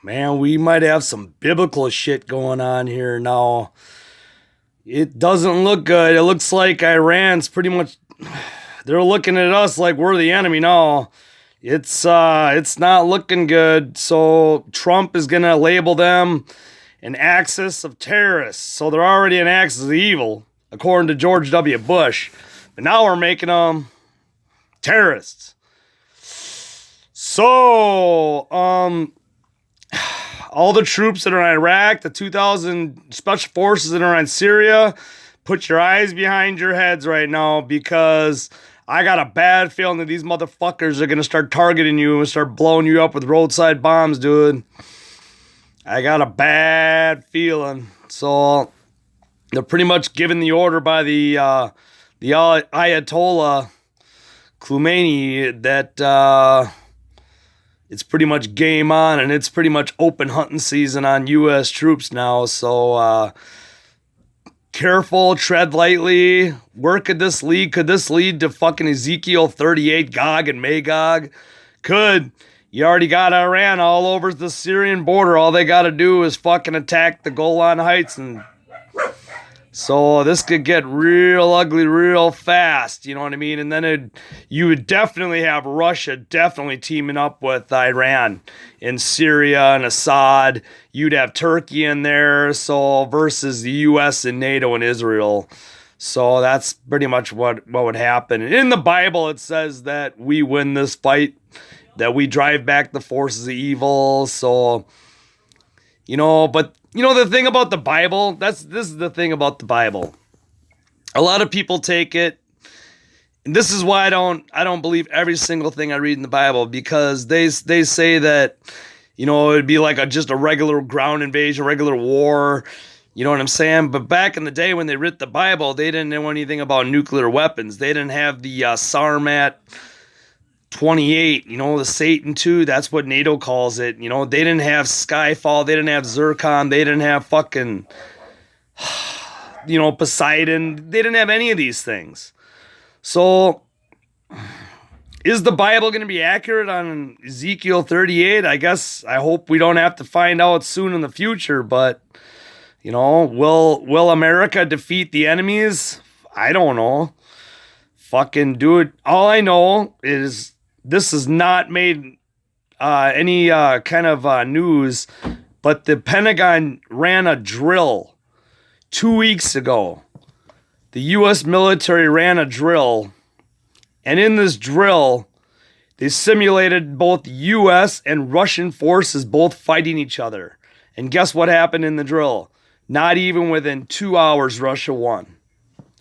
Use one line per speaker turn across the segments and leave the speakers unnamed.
Man, we might have some biblical shit going on here now. It doesn't look good. It looks like Iran's pretty much they're looking at us like we're the enemy now. It's not looking good. So Trump is gonna label them an axis of terrorists. So they're already an axis of evil, according to George W. Bush. But now we're making them terrorists. So, all the troops that are in Iraq, the 2,000 special forces that are in Syria, put your eyes behind your heads right now because I got a bad feeling that these motherfuckers are going to start targeting you and start blowing you up with roadside bombs, dude. I got a bad feeling. So they're pretty much given the order by the Ayatollah Khomeini that it's pretty much game on, and it's pretty much open hunting season on U.S. troops now. So careful, tread lightly. Where could this lead? Could this lead to fucking Ezekiel 38, Gog and Magog? Could. You already got Iran all over the Syrian border. All they got to do is fucking attack the Golan Heights. And so this could get real ugly real fast. You know what I mean? And then you would definitely have Russia definitely teaming up with Iran in Syria and Assad. You'd have Turkey in there. So versus the U.S. and NATO and Israel. So that's pretty much what would happen. In the Bible, it says that we win this fight, that we drive back the forces of evil. So, but the thing about the Bible, this is the thing about the Bible. A lot of people take it, and this is why I don't believe every single thing I read in the Bible, because they say that, it'd be like just a regular ground invasion, regular war. You know what I'm saying? But back in the day when they writ the Bible, they didn't know anything about nuclear weapons. They didn't have the Sarmat 28, the Satan 2, that's what NATO calls it. They didn't have Skyfall, they didn't have Zircon, they didn't have fucking, Poseidon. They didn't have any of these things. So, is the Bible going to be accurate on Ezekiel 38? I hope we don't have to find out soon in the future, but, will America defeat the enemies? I don't know. Fucking dude, all I know is this has not made any kind of news, but the Pentagon ran a drill 2 weeks ago. The U.S. military ran a drill, and in this drill, they simulated both U.S. and Russian forces both fighting each other. And guess what happened in the drill? Not even within 2 hours, Russia won.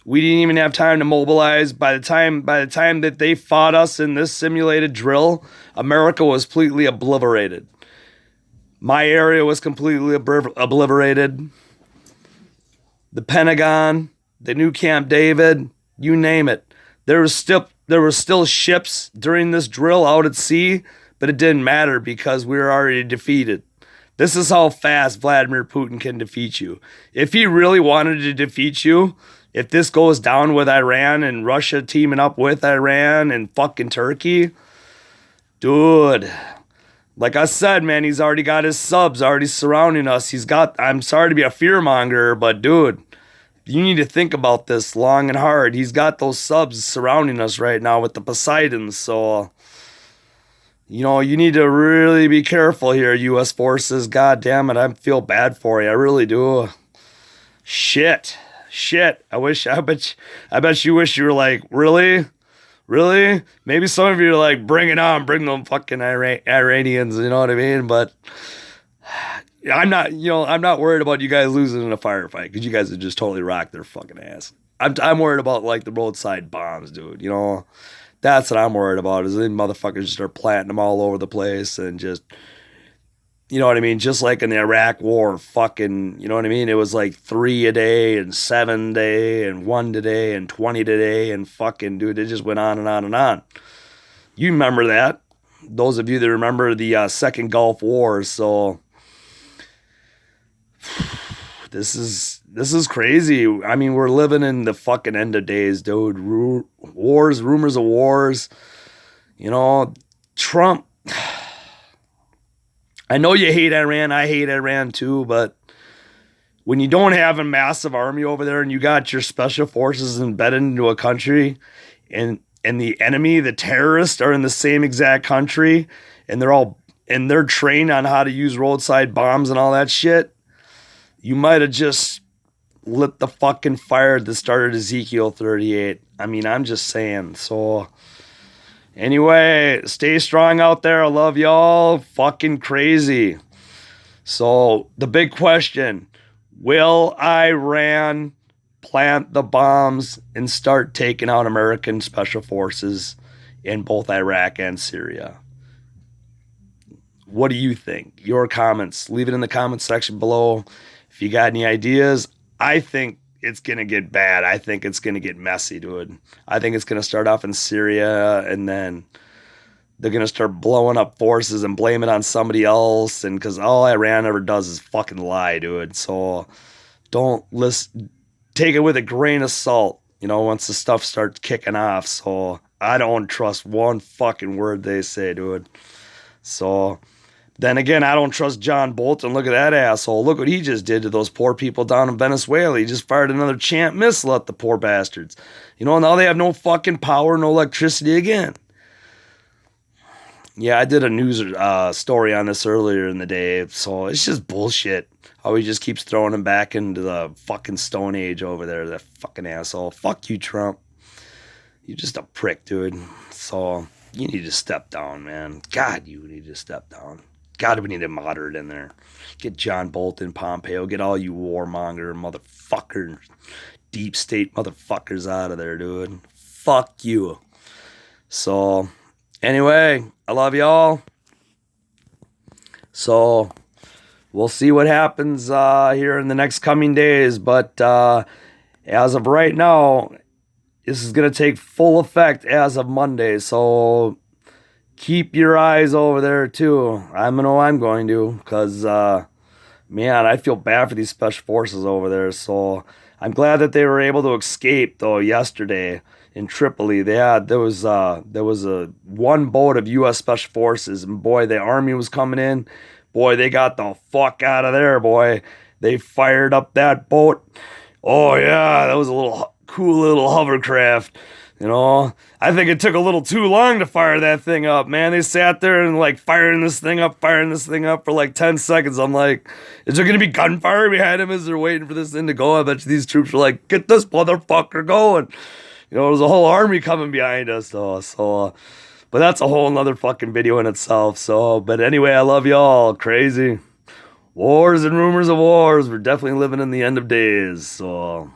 We didn't even have time to mobilize. By the time that they fought us in this simulated drill, America was completely obliterated. My area was completely obliterated. The Pentagon, the new Camp David, you name it. There were still ships during this drill out at sea, but it didn't matter because we were already defeated. This is how fast Vladimir Putin can defeat you. If he really wanted to defeat you, if this goes down with Iran and Russia teaming up with Iran and fucking Turkey, dude, like I said, man, he's already got his subs already surrounding us. I'm sorry to be a fearmonger, but dude, you need to think about this long and hard. He's got those subs surrounding us right now with the Poseidons. So, you need to really be careful here, U.S. forces. God damn it, I feel bad for you. I really do. Shit. I bet you wish you were like, really? Maybe some of you are like, bring it on, bring them fucking Iranians, you know what I mean? But I'm not worried about you guys losing in a firefight, because you guys would just totally rock their fucking ass. I'm worried about like the roadside bombs, dude. That's what I'm worried about, is the motherfuckers just start planting them all over the place and just, you know what I mean? Just like in the Iraq war, fucking, you know what I mean? It was like 3 a day and 7 a day and 1 today and 20 today and fucking, dude, it just went on and on and on. You remember that. Those of you that remember the Second Gulf War. So this is crazy. I mean, we're living in the fucking end of days, dude. Wars, rumors of wars. Trump. I know you hate Iran. I hate Iran too, but when you don't have a massive army over there and you got your special forces embedded into a country and the enemy, the terrorists, are in the same exact country and they're trained on how to use roadside bombs and all that shit, you might have just lit the fucking fire that started Ezekiel 38. I mean, I'm just saying. So anyway, stay strong out there. I love y'all. Fucking crazy. So the big question, will Iran plant the bombs and start taking out American special forces in both Iraq and Syria? What do you think? Your comments. Leave it in the comments section below. If you got any ideas, I think it's going to get bad. I think it's going to get messy, dude. I think it's going to start off in Syria and then they're going to start blowing up forces and blame it on somebody else. And because all Iran ever does is fucking lie, dude. So don't take it with a grain of salt, once the stuff starts kicking off. So I don't trust one fucking word they say, dude. So then again, I don't trust John Bolton. Look at that asshole. Look what he just did to those poor people down in Venezuela. He just fired another Champ missile at the poor bastards. Now they have no fucking power, no electricity again. Yeah, I did a news story on this earlier in the day. So it's just bullshit. How he just keeps throwing him back into the fucking Stone Age over there. That fucking asshole. Fuck you, Trump. You're just a prick, dude. So you need to step down, man. God, you need to step down. God, we need a moderate in there. Get John Bolton, Pompeo, get all you warmonger motherfuckers, deep state motherfuckers out of there, dude. Fuck you. So, anyway, I love y'all. So, we'll see what happens here in the next coming days. But as of right now, this is going to take full effect as of Monday. So, keep your eyes over there too. I know I'm going to, because man, I feel bad for these special forces over there. So I'm glad that they were able to escape though yesterday in Tripoli. There was a one boat of U.S. special forces, and boy, the army was coming in. Boy, they got the fuck out of there. Boy, they fired up that boat. Oh yeah, that was a cool little hovercraft. I think it took a little too long to fire that thing up, man. They sat there and firing this thing up for 10 seconds. I'm like, is there going to be gunfire behind them as they're waiting for this thing to go? I bet you these troops were like, get this motherfucker going. There was a whole army coming behind us. So, but that's a whole nother fucking video in itself. So, but anyway, I love y'all. Crazy. Wars and rumors of wars. We're definitely living in the end of days. So.